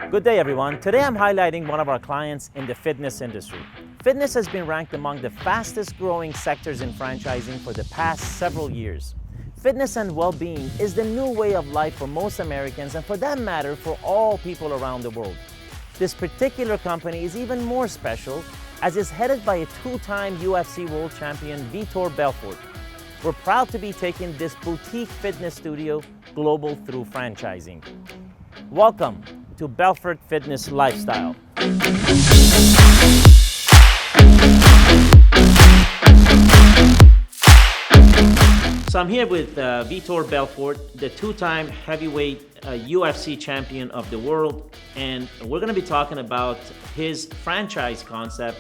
Good day, everyone. Today I'm highlighting one of our clients in the fitness industry. Fitness has been ranked among the fastest growing sectors in franchising for the past several years. Fitness and well-being is the new way of life for most Americans, and for that matter, for all people around the world. This particular company is even more special as it's headed by a two-time UFC world champion, Vitor Belfort. We're proud to be taking this boutique fitness studio global through franchising. Welcome to Belfort Fitness Lifestyle. So I'm here with Vitor Belfort, the two-time heavyweight UFC champion of the world, and we're going to be talking about his franchise concept,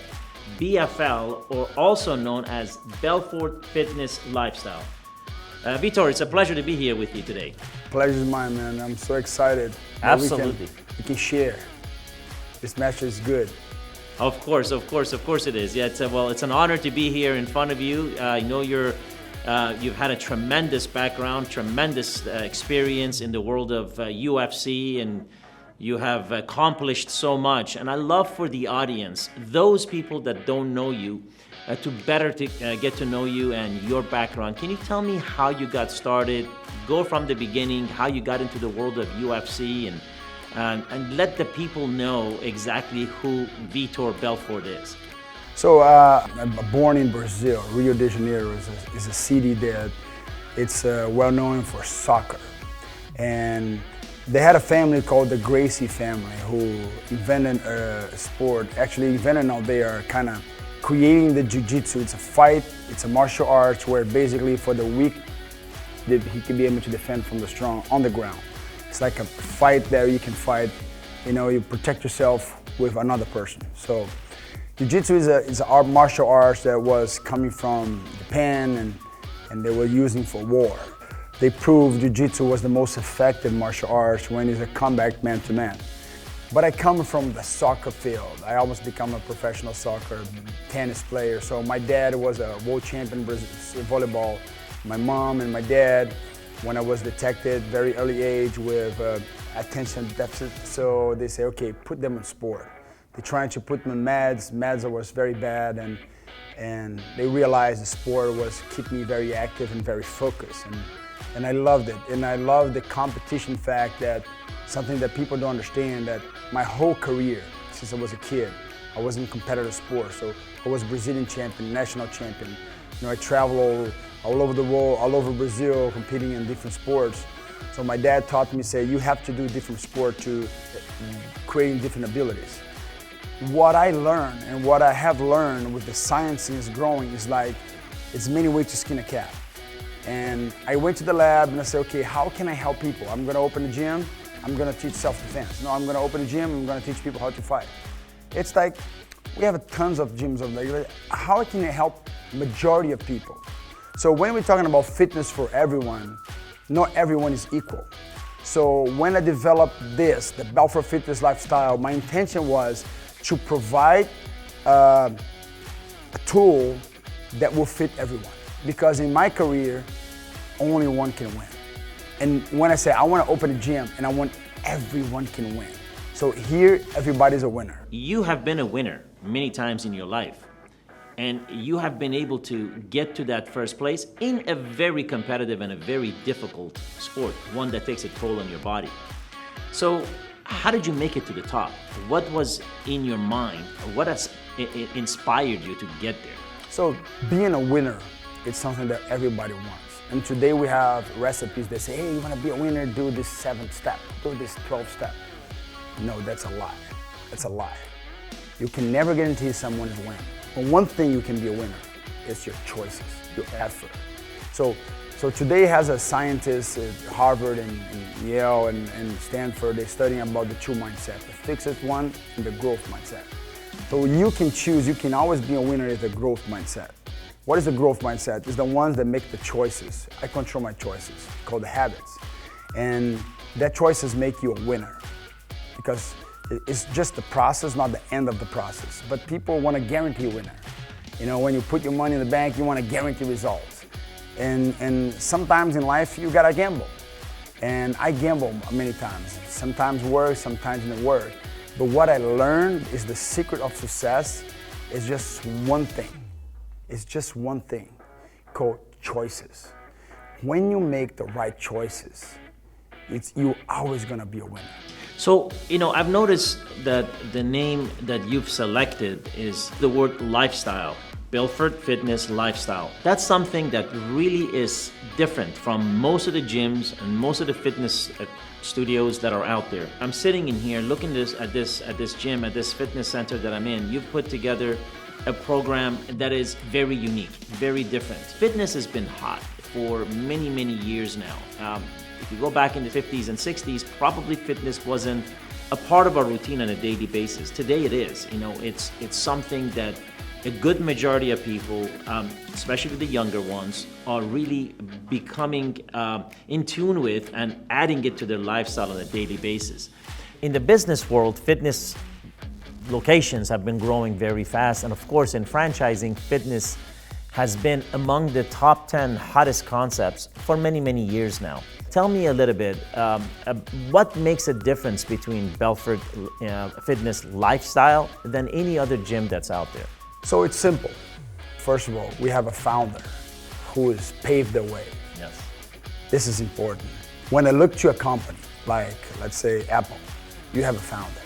BFL, or also known as Belfort Fitness Lifestyle. Vitor, it's a pleasure to be here with you today. Pleasure's mine, man. I'm so excited. Absolutely. We can share. This match is good. Of course it is. Yeah, it's an honor to be here in front of you. I know you've had a tremendous background, tremendous experience in the world of UFC, and you have accomplished so much. And I love for the audience, those people that don't know you, to get to know you and your background. Can you tell me how you got started? Go from the beginning, how you got into the world of UFC, and let the people know exactly who Vitor Belfort is. So I'm born in Brazil. Rio de Janeiro is a city that it's well known for soccer. And they had a family called the Gracie family who invented a sport. Actually invented, now they are kind of creating the jiu-jitsu. It's a fight, it's a martial arts where basically for the weak, he can be able to defend from the strong on the ground. It's like a fight that you can fight, you protect yourself with another person. So jiu-jitsu is a martial arts that was coming from Japan and they were using for war. They proved jiu-jitsu was the most effective martial arts when it's a combat man-to-man. But I come from the soccer field. I almost become a professional soccer tennis player. So my dad was a world champion in volleyball. My mom and my dad, when I was detected very early age with attention deficit, so they say, okay, put them in sport. They're trying to put them in meds. Meds was very bad, and they realized the sport was keeping me very active and very focused. And I loved it. And I loved the competition fact that something that people don't understand, that my whole career, since I was a kid, I was in competitive sports. So I was Brazilian champion, national champion. I traveled all over the world, all over Brazil, competing in different sports. So my dad taught me, say, you have to do different sport to creating different abilities. What I learned and what I have learned with the science is growing is like, it's many ways to skin a cat. And I went to the lab and I said, okay, how can I help people? I'm gonna open a gym, I'm gonna teach self-defense. No, I'm gonna open a gym, I'm gonna teach people how to fight. It's like, we have tons of gyms over there. How can I help majority of people? So when we're talking about fitness for everyone, not everyone is equal. So when I developed this, the Belfort Fitness Lifestyle, my intention was to provide a tool that will fit everyone. Because in my career, only one can win. And when I say I want to open a gym and I want everyone can win. So here, everybody's a winner. You have been a winner many times in your life, and you have been able to get to that first place in a very competitive and a very difficult sport, one that takes a toll on your body. So how did you make it to the top? What was in your mind? What has inspired you to get there? So being a winner, it's something that everybody wants. And today we have recipes that say, hey, you want to be a winner, do this 7th step, do this 12th step. No, that's a lie. That's a lie. You can never guarantee someone is winning. But one thing you can be a winner is your choices, your effort. So today has a scientist at Harvard and Yale and Stanford, they're studying about the two mindsets, the fixed one and the growth mindset. So you can choose, you can always be a winner with the growth mindset. What is the growth mindset? It's the ones that make the choices. I control my choices, called the habits. And that choices make you a winner because it's just the process, not the end of the process. But people want to guarantee a winner. When you put your money in the bank, you want to guarantee results. And sometimes in life, you gotta gamble. And I gamble many times. Sometimes work, sometimes didn't work. But what I learned is the secret of success is just one thing. It's just one thing called choices. When you make the right choices, you're always gonna be a winner. So, I've noticed that the name that you've selected is the word lifestyle. Belfort Fitness Lifestyle. That's something that really is different from most of the gyms and most of the fitness studios that are out there. I'm sitting in here looking at this gym, at this fitness center that I'm in. You've put together a program that is very unique, very different. Fitness has been hot for many, many years now. If you go back in the 50s and 60s, probably fitness wasn't a part of our routine on a daily basis. Today it is. It's something that a good majority of people, especially the younger ones, are really becoming in tune with and adding it to their lifestyle on a daily basis. In the business world, fitness locations have been growing very fast, and of course in franchising, fitness has been among the top 10 hottest concepts for many, many years now. Tell me a little bit, what makes a difference between Belfort Fitness Lifestyle than any other gym that's out there? So it's simple. First of all, we have a founder who has paved the way. Yes. This is important. When I look to a company, like let's say Apple, you have a founder,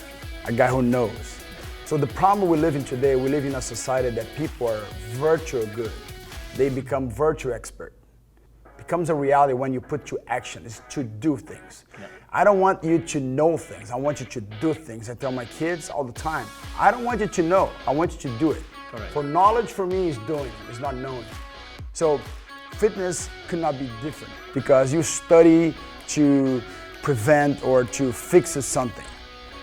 a guy who knows. So the problem we live in today, we live in a society that people are virtual good. They become virtual expert. Becomes a reality when you put to action, is to do things. Yeah. I don't want you to know things, I want you to do things. I tell my kids all the time, I don't want you to know, I want you to do it. Correct. For knowledge for me is doing, is not knowing. So fitness could not be different because you study to prevent or to fix something.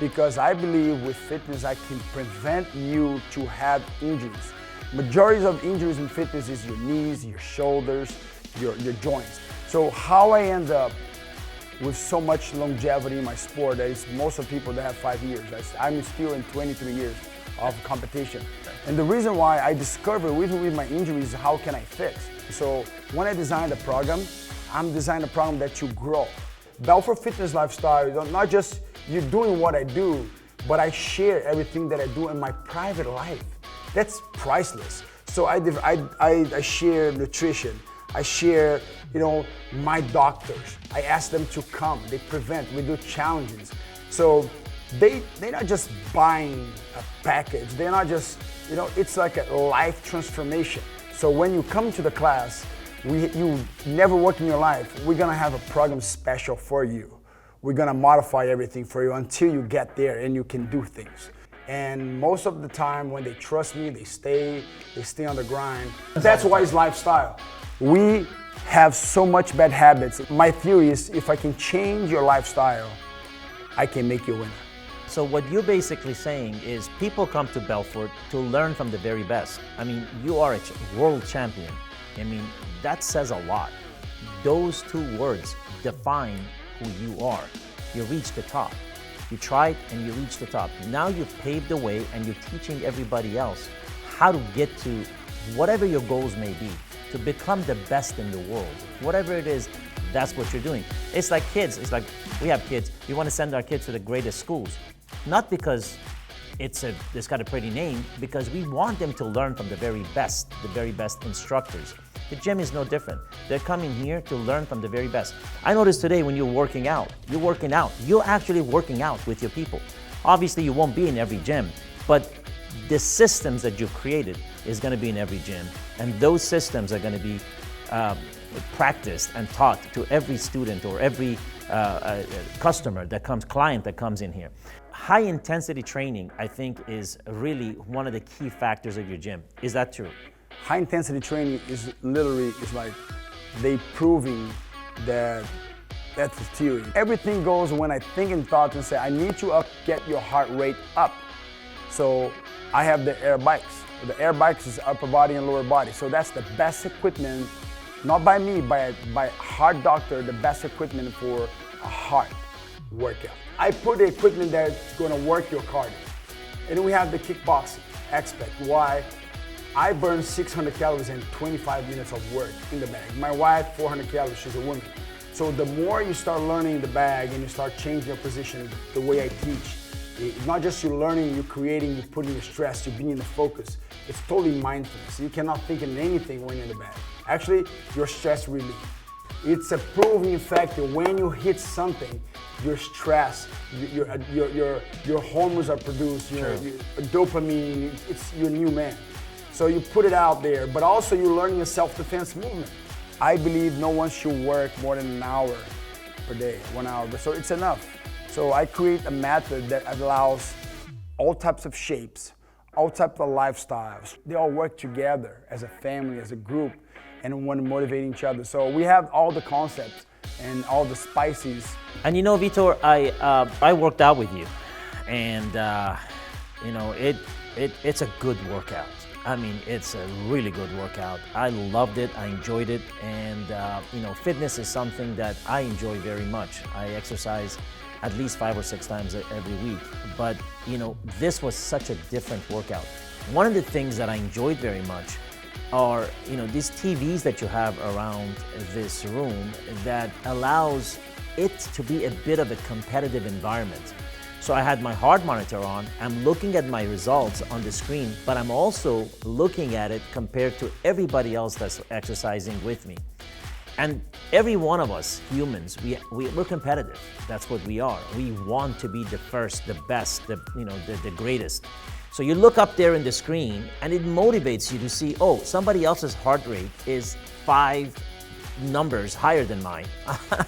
Because I believe with fitness I can prevent you to have injuries. Majority of injuries in fitness is your knees, your shoulders, your joints. So how I end up with so much longevity in my sport, that is most of people that have 5 years. I'm still in 23 years of competition. And the reason why I discovered, even with my injuries, how can I fix? So when I designed the program, I'm designing a program that you grow. Belfort Fitness Lifestyle is not just you doing what I do, but I share everything that I do in my private life. That's priceless. So I share nutrition. I share, my doctors. I ask them to come. They prevent. We do challenges. So they're not just buying a package. They're not just, it's like a life transformation. So when you come to the class, you never work in your life. We're gonna have a program special for you. We're gonna modify everything for you until you get there and you can do things. And most of the time when they trust me, they stay on the grind. That's why it's lifestyle. We have so much bad habits. My theory is if I can change your lifestyle, I can make you a winner. So what you're basically saying is people come to Belfort to learn from the very best. I mean, you are a world champion. I mean, that says a lot. Those two words define who you are. You reach the top. You tried and you reached the top. Now you've paved the way and you're teaching everybody else how to get to whatever your goals may be, to become the best in the world. Whatever it is, that's what you're doing. It's like kids. It's like we have kids. We want to send our kids to the greatest schools. Not because it's got a pretty name, because we want them to learn from the very best instructors. The gym is no different. They're coming here to learn from the very best. I noticed today when you're working out. You're actually working out with your people. Obviously, you won't be in every gym, but the systems that you've created is going to be in every gym, and those systems are going to be practiced and taught to every student or every client that comes in here. High intensity training, I think, is really one of the key factors of your gym. Is that true? High intensity training is literally, it's like they proving that that's the theory. Everything goes when I think in thoughts and say, I need to get your heart rate up. So I have the air bikes. The air bikes is upper body and lower body. So that's the best equipment, not by me, by heart doctor, the best equipment for a heart workout. I put the equipment that's gonna work your cardio. And then we have the kickboxing aspect. Why? I burn 600 calories in 25 minutes of work in the bag. My wife, 400 calories, she's a woman. So the more you start learning the bag and you start changing your position, the way I teach, it's not just you learning, you're creating, you're putting your stress, you're being in the focus. It's totally mindfulness. You cannot think of anything when you're in the bag. Actually, you're stress relief. It's a proven fact that when you hit something, your stress, your hormones are produced, your dopamine, it's your new man. So you put it out there, but also you're learning a self-defense movement. I believe no one should work more than an hour per day, 1 hour, so it's enough. So I create a method that allows all types of shapes, all types of lifestyles. They all work together as a family, as a group, and want to motivate each other. So we have all the concepts and all the spices. And you know, Vitor, I worked out with you, and you know, it's a good workout. I mean, it's a really good workout. I loved it, I enjoyed it, and you know, fitness is something that I enjoy very much. I exercise at least 5 or 6 times every week, but you know, this was such a different workout. One of the things that I enjoyed very much are, you know, these TVs that you have around this room that allows it to be a bit of a competitive environment. So I had my heart monitor on, I'm looking at my results on the screen, but I'm also looking at it compared to everybody else that's exercising with me. And every one of us humans, we're competitive. That's what we are. We want to be the first, the best, the greatest. So you look up there in the screen and it motivates you to see, oh, somebody else's heart rate is 5 numbers higher than mine.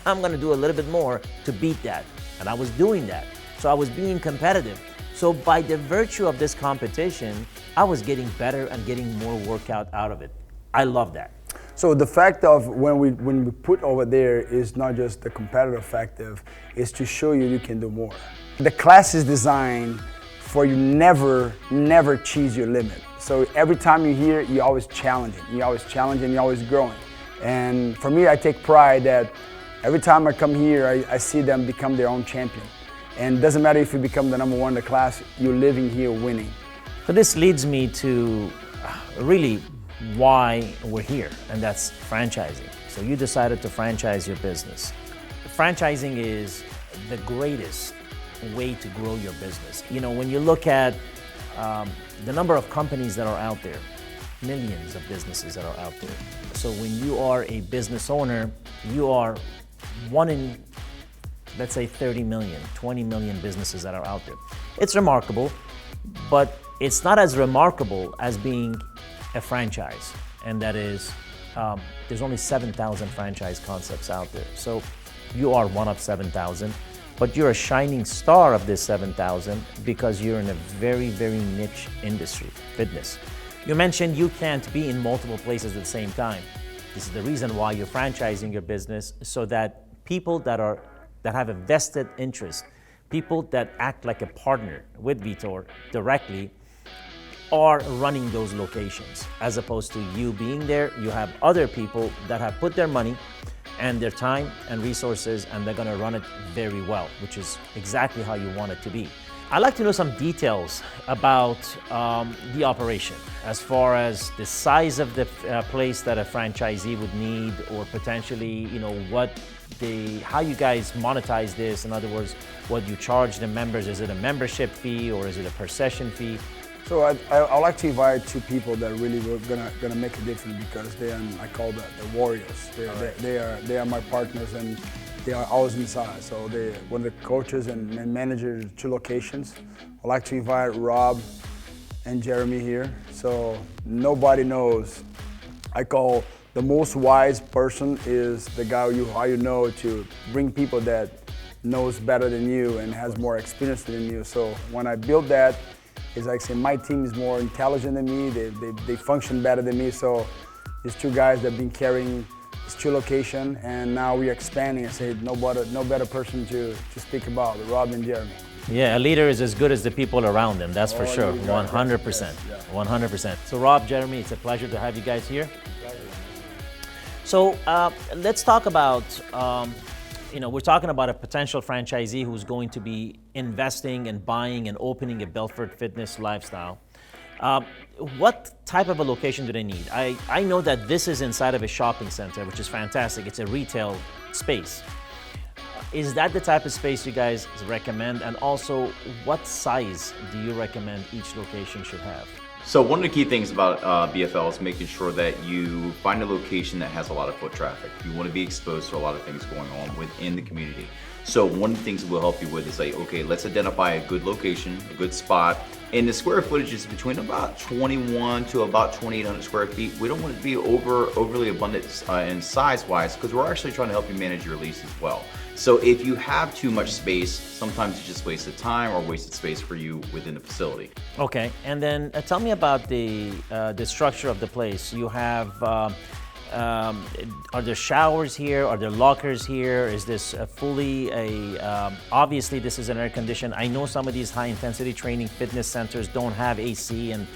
I'm gonna do a little bit more to beat that. And I was doing that. So I was being competitive. So by the virtue of this competition, I was getting better and getting more workout out of it. I love that. So the fact of when we put over there is not just the competitive factor, is to show you can do more. The class is designed for you never cheese your limit. So every time you're here, you're always challenging, you're always growing. And for me, I take pride that every time I come here, I see them become their own champion. And it doesn't matter if you become the number 1 in the class, you're living here winning. So this leads me to really why we're here, and that's franchising. So you decided to franchise your business. Franchising is the greatest way to grow your business. You know, when you look at the number of companies that are out there, millions of businesses that are out there. So when you are a business owner, you are one in, let's say 30 million, 20 million businesses that are out there. It's remarkable, but it's not as remarkable as being a franchise. And that is, there's only 7,000 franchise concepts out there. So you are one of 7,000, but you're a shining star of this 7,000 because you're in a very, very niche industry, fitness. You mentioned you can't be in multiple places at the same time. This is the reason why you're franchising your business, so that people that have a vested interest, people that act like a partner with Vitor directly, are running those locations. As opposed to you being there, you have other people that have put their money and their time and resources, and they're gonna run it very well, which is exactly how you want it to be. I'd like to know some details about the operation, as far as the size of the place that a franchisee would need, or potentially, you know, how you guys monetize this. In other words, what you charge the members. Is it a membership fee or is it a per session fee? So I like to invite 2 people that really were gonna make a difference, because they are, I call the warriors. They are my partners, and they are always inside. So they one of the coaches and managers of 2 locations. I like to invite Rob and Jeremy here. So nobody knows. I call the most wise person is the guy how you know to bring people that knows better than you and has more experience than you. So when I built that, it's like saying my team is more intelligent than me, they function better than me. So these 2 guys that have been carrying this 2 location, and now we're expanding. I say no better person to speak about, Rob and Jeremy. Yeah, a leader is as good as the people around them, that's for sure, 100%, 100%. So Rob, Jeremy, it's a pleasure to have you guys here. So let's talk about, we're talking about a potential franchisee who's going to be investing and buying and opening a Belfort Fitness lifestyle. What type of a location do they need? I know that this is inside of a shopping center, which is fantastic. It's a retail space. Is that the type of space you guys recommend? And also, what size do you recommend each location should have? So one of the key things about BFL is making sure that you find a location that has a lot of foot traffic. You want to be exposed to a lot of things going on within the community. So one of the things we'll help you with is like, okay, let's identify a good location, a good spot. And the square footage is between about 21 to about 2,800 square feet. We don't want it to be overly abundant in size-wise, because we're actually trying to help you manage your lease as well. So if you have too much space, sometimes it's just wasted time or wasted space for you within the facility. Okay, and then tell me about the structure of the place. You have, are there showers here? Are there lockers here? Is this fully obviously this is an air conditioned. I know some of these high intensity training fitness centers don't have AC and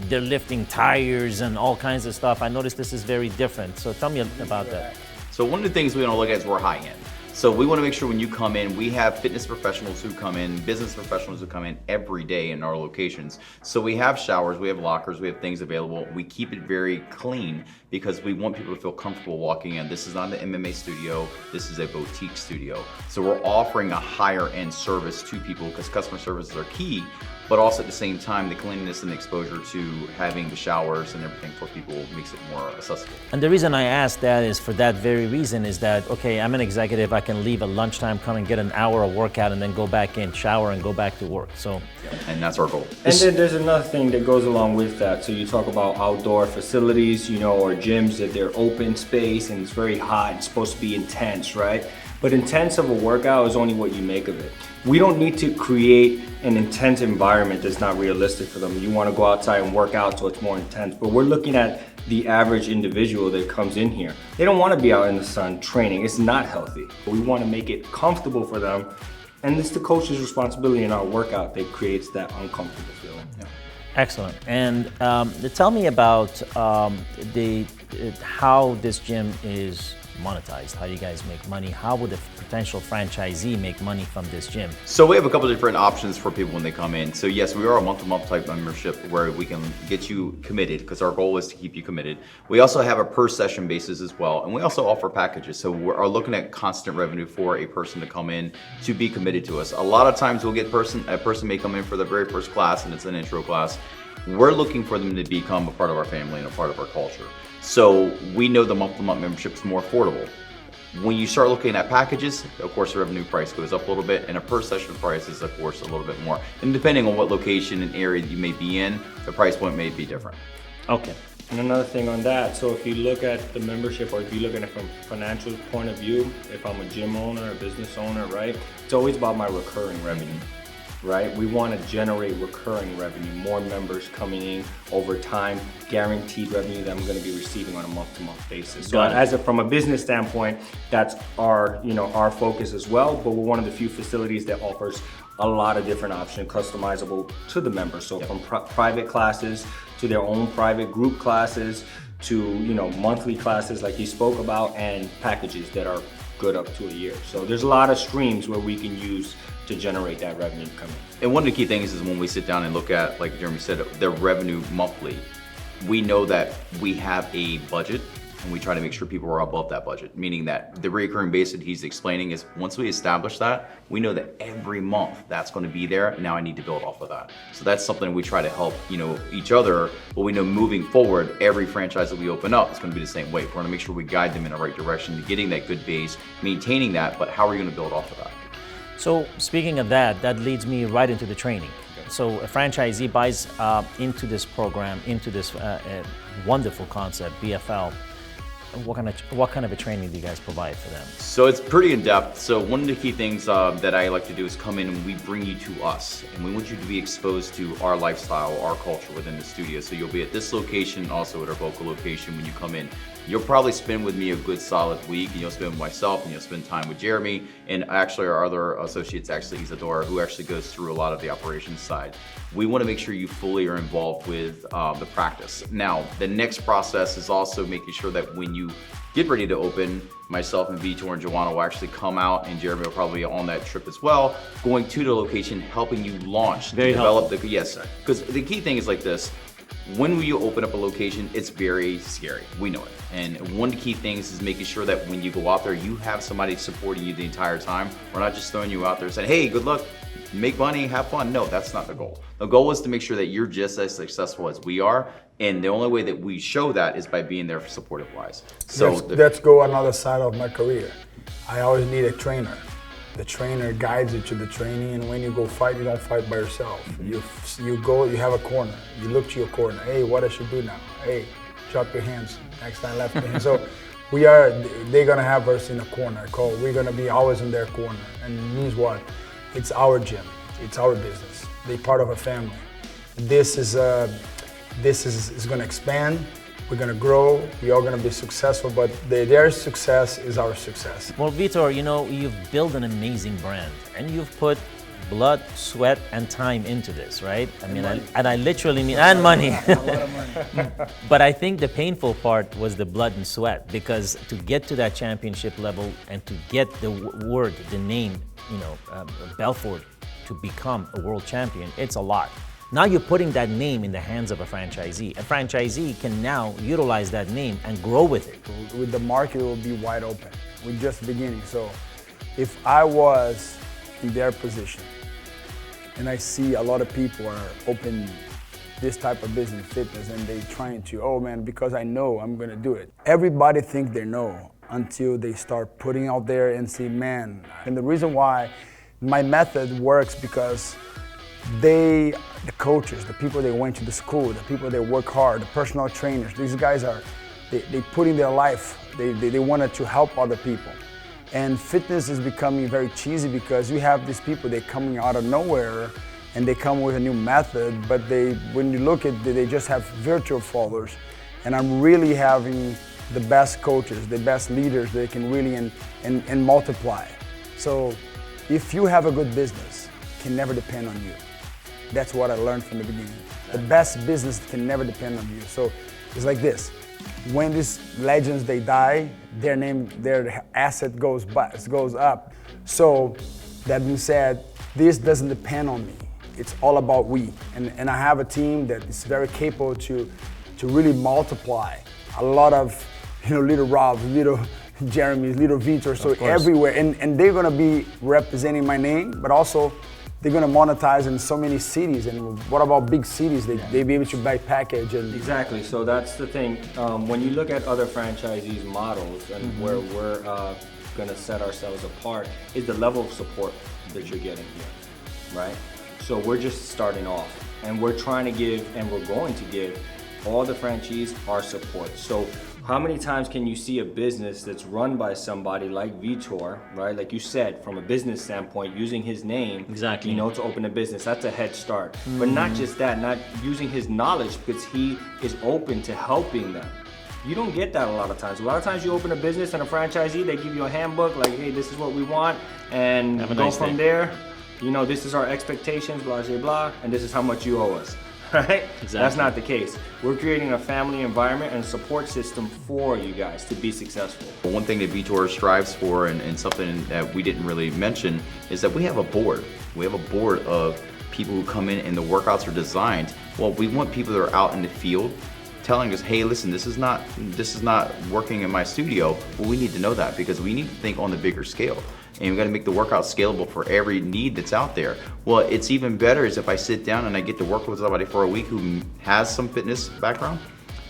they're lifting tires and all kinds of stuff. I noticed this is very different. So tell me about that. So one of the things we want to look at is we're high end. So we want to make sure when you come in, we have fitness professionals who come in, business professionals who come in every day in our locations. So we have showers, we have lockers, we have things available. We keep it very clean because we want people to feel comfortable walking in. This is not an MMA studio, this is a boutique studio. So we're offering a higher end service to people because customer services are key, but also at the same time, the cleanliness and exposure to having the showers and everything for people makes it more accessible. And the reason I asked that is for that very reason is that, okay, I'm an executive, I can leave at lunchtime, come and get an hour of workout and then go back in, shower and go back to work, so. And that's our goal. And then there's another thing that goes along with that. So you talk about outdoor facilities, you know, or gyms that they're open space and it's very hot, it's supposed to be intense, right? But intense of a workout is only what you make of it. We don't need to create an intense environment that's not realistic for them. You want to go outside and work out so it's more intense, but we're looking at the average individual that comes in here. They don't want to be out in the sun training. It's not healthy. We want to make it comfortable for them, and it's the coach's responsibility in our workout that creates that uncomfortable feeling. Yeah. Excellent. And tell me about how this gym is monetized, how you guys make money. How would a potential franchisee make money from this gym? So we have a couple of different options for people when they come in. So yes, we are a month-to-month type membership where we can get you committed because our goal is to keep you committed. We also have a per session basis as well. And we also offer packages. So we're looking at constant revenue for a person to come in to be committed to us. A lot of times we'll get a person may come in for the very first class and it's an intro class. We're looking for them to become a part of our family and a part of our culture. So we know the month-to-month membership is more affordable. When you start looking at packages, of course the revenue price goes up a little bit and a per session price is of course a little bit more. And depending on what location and area that you may be in, the price point may be different. Okay. And another thing on that, so if you look at the membership or if you look at it from a financial point of view, if I'm a gym owner, a business owner, right? It's always about my recurring revenue. Right? We want to generate recurring revenue, more members coming in over time, guaranteed revenue that I'm going to be receiving on a month-to-month basis. So from a business standpoint, that's our focus as well, but we're one of the few facilities that offers a lot of different options customizable to the members. So from private classes to their own private group classes to, monthly classes like he spoke about and packages that are good up to a year. So there's a lot of streams where we can use to generate that revenue coming. And one of the key things is when we sit down and look at, like Jeremy said, their revenue monthly, we know that we have a budget and we try to make sure people are above that budget, meaning that the recurring base that he's explaining is once we establish that, we know that every month that's going to be there. Now I need to build off of that. So that's something we try to help, each other, but we know moving forward, every franchise that we open up is going to be the same way. We're going to make sure we guide them in the right direction to getting that good base, maintaining that, but how are we going to build off of that? So speaking of that leads me right into the training. So a franchisee buys into this program, into this wonderful concept, BFL. What kind of a training do you guys provide for them? So it's pretty in-depth. So one of the key things that I like to do is come in and we bring you to us. And we want you to be exposed to our lifestyle, our culture within the studio. So you'll be at this location, also at our local location when you come in. You'll probably spend with me a good solid week, and you'll spend with myself, and you'll spend time with Jeremy, and actually our other associates, actually Isadora, who actually goes through a lot of the operations side. We want to make sure you fully are involved with the practice. Now, the next process is also making sure that when you get ready to open, myself and Vitor and Joanna will actually come out, and Jeremy will probably be on that trip as well, going to the location, helping you launch, Very develop the, yes, because the key thing is like this, When you open up a location, it's very scary. We know it. And one of the key things is making sure that when you go out there, you have somebody supporting you the entire time. We're not just throwing you out there and saying, hey, good luck, make money, have fun. No, that's not the goal. The goal is to make sure that you're just as successful as we are. And the only way that we show that is by being there supportive wise. So let's go another side of my career. I always need a trainer. The trainer guides you to the training, and when you go fight, you don't fight by yourself. You go, you have a corner. You look to your corner. Hey, what I should do now? Hey, drop your hands. Next time, left hand. So they're gonna have us in a corner. We're gonna be always in their corner. And it means what? It's our gym. It's our business. They're part of a family. This is gonna expand. We're gonna grow, we're all gonna be successful, but their success is our success. Well, Vitor, you know, you've built an amazing brand and you've put blood, sweat, and time into this, right? I mean, I literally mean, and money. A lot of money. But I think the painful part was the blood and sweat, because to get to that championship level and to get the word, the name, you know, Belfort, to become a world champion, it's a lot. Now you're putting that name in the hands of a franchisee. A franchisee can now utilize that name and grow with it. With the market, it will be wide open. We're just beginning. So if I was in their position and I see a lot of people are open this type of business, fitness, and they trying to, oh man, because I know I'm gonna do it. Everybody think they know until they start putting out there and see, man. And the reason why my method works because the coaches, the people that went to the school, the people that work hard, the personal trainers, these guys they put in their life, they wanted to help other people. And fitness is becoming very cheesy because you have these people that coming out of nowhere and they come with a new method, but when you look at it, they just have virtual followers. And I'm really having the best coaches, the best leaders that can really and multiply. So if you have a good business, it can never depend on you. That's what I learned from the beginning. The best business can never depend on you. So it's like this. When these legends, they die, their asset goes up. So that being said, this doesn't depend on me. It's all about we. And I have a team that is very capable to really multiply a lot of, you know, little Robs, little Jeremy's, little Vitor, so everywhere. And they're gonna be representing my name, but also they're gonna monetize in so many cities. And what about big cities? They be able to buy package and Exactly. So that's the thing. When you look at other franchisees' models and where we're gonna set ourselves apart is the level of support that you're getting here, right? So we're just starting off, and we're trying to give, and we're going to give all the franchisees our support. So how many times can you see a business that's run by somebody like Vitor, right? Like you said, from a business standpoint, using his name, exactly, you know, to open a business, that's a head start. But not just that, not using his knowledge because he is open to helping them. You don't get that a lot of times. A lot of times you open a business and a franchisee, they give you a handbook like, hey, this is what we want, and go from there. You know, this is our expectations, blah, blah, blah, and this is how much you owe us. Right? Exactly. That's not the case. We're creating a family environment and support system for you guys to be successful. One thing that Vitor strives for, and something that we didn't really mention, is that we have a board. We have a board of people who come in and the workouts are designed. Well, we want people that are out in the field telling us, hey, listen, this is not working in my studio. Well, we need to know that because we need to think on the bigger scale. And we've got to make the workout scalable for every need that's out there. Well, it's even better is if I sit down and I get to work with somebody for a week who has some fitness background,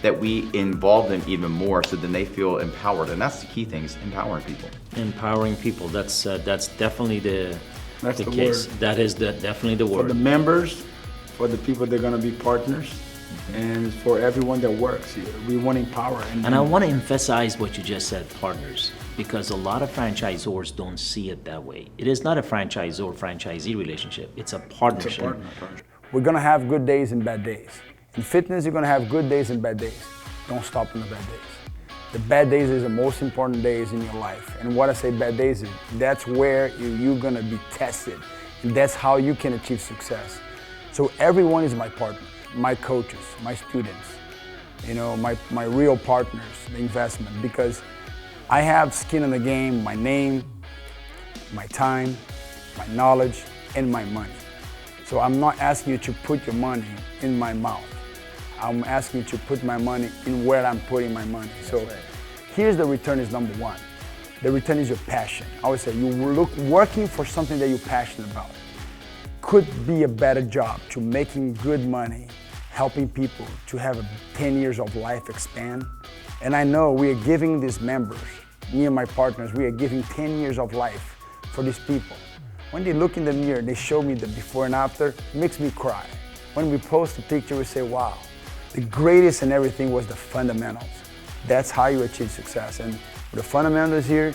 that we involve them even more so then they feel empowered. And that's the key thing, is empowering people. Empowering people, that's definitely the case. word. That is definitely the word. for the members, for the people that are gonna be partners, and for everyone that works here. We want to empower. And I want to emphasize what you just said, partners, because a lot of franchisors don't see it that way. It is not a franchisor-franchisee relationship. It's a partnership. We're gonna have good days and bad days. In fitness, you're gonna have good days and bad days. Don't stop in the bad days. The bad days is the most important days in your life. And what I say bad days is, that's where you're gonna be tested. And that's how you can achieve success. So everyone is my partner, my coaches, my students, you know, my real partners, the investment, because I have skin in the game, my name, my time, my knowledge, and my money. So I'm not asking you to put your money in my mouth. I'm asking you to put my money in where I'm putting my money. So here's the return is number one. The return is your passion. I always say working for something that you're passionate about could be a better job to making good money, helping people to have 10 years of life expand. And I know we are giving these members, me and my partners, we are giving 10 years of life for these people. When they look in the mirror, they show me the before and after, it makes me cry. When we post a picture, we say, wow, the greatest in everything was the fundamentals. That's how you achieve success. And the fundamentals here,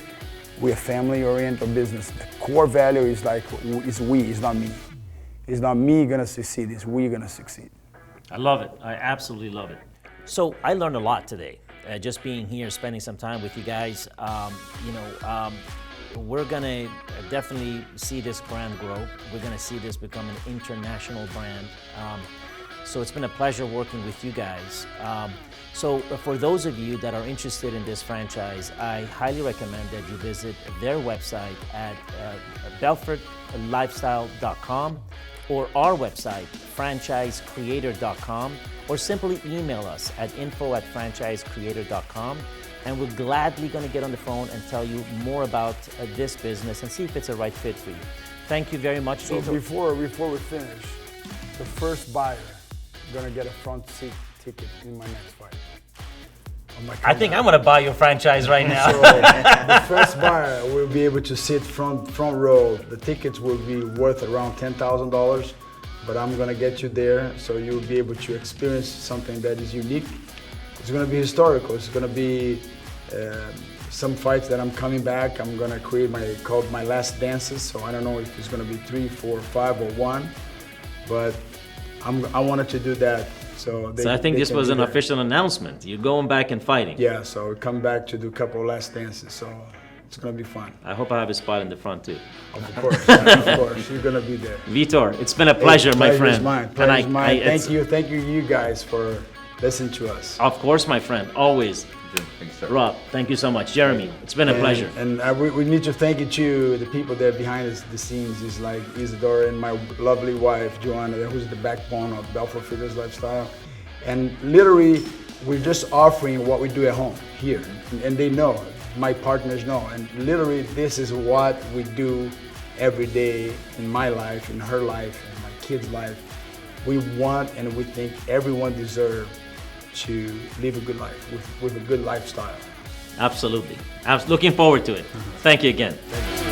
we're a family-oriented business. The core value is we, it's not me. It's not me gonna succeed, it's we gonna succeed. I love it. I absolutely love it. So I learned a lot today, just being here, spending some time with you guys. We're gonna definitely see this brand grow. We're gonna see this become an international brand. So it's been a pleasure working with you guys. So for those of you that are interested in this franchise, I highly recommend that you visit their website at belfortlifestyle.com or our website, franchisecreator.com, or simply email us at info@franchisecreator.com. And we're gladly going to get on the phone and tell you more about this business and see if it's a right fit for you. Thank you very much, So Vitor. before we finish, the first buyer gonna get a front seat ticket in my next fight. I think I'm going to buy your franchise right now. So the first buyer will be able to sit front row. The tickets will be worth around $10,000, but I'm gonna get you there so you'll be able to experience something that is unique. It's gonna be historical. It's gonna be some fights that I'm coming back. I'm gonna create called my last dances. So I don't know if it's gonna be 3, 4, 5, or 1, but I wanted to do that. So I think this was an official announcement. You're going back and fighting. Yeah, so come back to do a couple of last dances. So it's gonna be fun. I hope I have a spot in the front too. Of course, of course, you're gonna be there. Vitor, it's been a pleasure, my friend. Pleasure's mine. Thank you, you guys for listening to us. Of course, my friend, always. Thanks, sir. Rob, thank you so much. Jeremy, it's been a pleasure. And we need to thank you too, the people there behind the scenes is like Isadora and my lovely wife, Joanna, who's the backbone of Belfort Fitness Lifestyle. And literally, we're just offering what we do at home here. And they know, my partners know. And literally, this is what we do every day in my life, in her life, in my kids' life. We want and we think everyone deserves to live a good life with a good lifestyle. Absolutely. Looking forward to it. Thank you again. Thank you.